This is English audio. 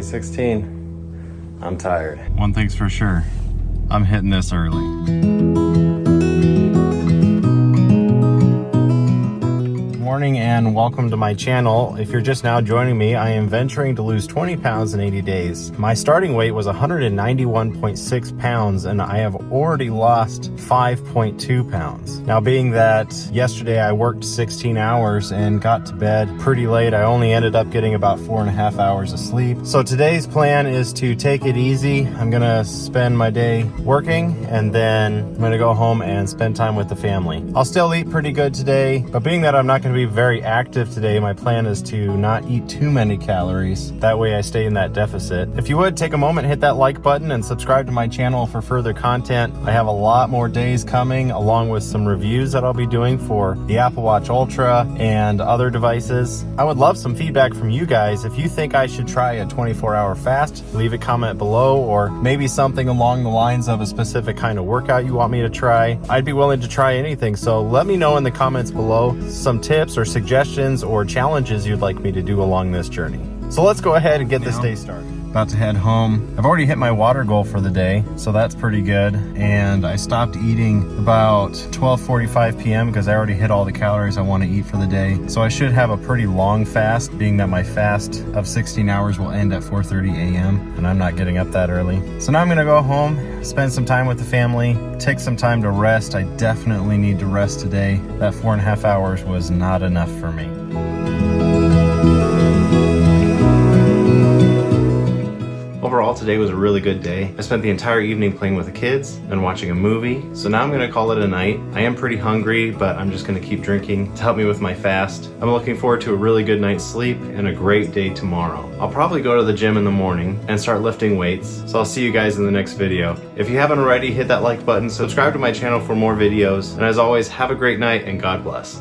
Day 16. I'm tired. One thing's for sure, I'm hitting this early. Morning and welcome to my channel. If you're just now joining me, I am venturing to lose 20 pounds in 80 days. My starting weight was 191.6 pounds and I have already lost 5.2 pounds. Now, being that yesterday I worked 16 hours and got to bed pretty late, I only ended up getting about 4.5 hours of sleep. So today's plan is to take it easy. I'm gonna spend my day working and then I'm gonna go home and spend time with the family. I'll still eat pretty good today, but being that I'm not gonna be very active today, my plan is to not eat too many calories. That way I stay in that deficit. If you would, take a moment, hit that like button and subscribe to my channel for further content. I have a lot more days coming, along with some reviews that I'll be doing for the Apple Watch Ultra and other devices. I would love some feedback from you guys. If you think I should try a 24-hour fast, leave a comment below, or maybe something along the lines of a specific kind of workout you want me to try. I'd be willing to try anything, so let me know in the comments below some tips or suggestions or challenges you'd like me to do along this journey. So let's go ahead and get this day started. About to head home. I've already hit my water goal for the day, so that's pretty good. And I stopped eating about 12:45 p.m. because I already hit all the calories I want to eat for the day. So I should have a pretty long fast, being that my fast of 16 hours will end at 4:30 a.m. and I'm not getting up that early. So now I'm gonna go home, spend some time with the family, take some time to rest. I definitely need to rest today. That 4.5 hours was not enough for me. Overall, today was a really good day. I spent the entire evening playing with the kids and watching a movie. So now I'm gonna call it a night. I am pretty hungry, but I'm just gonna keep drinking to help me with my fast. I'm looking forward to a really good night's sleep and a great day tomorrow. I'll probably go to the gym in the morning and start lifting weights. So I'll see you guys in the next video. If you haven't already, hit that like button, subscribe to my channel for more videos. And as always, have a great night and God bless.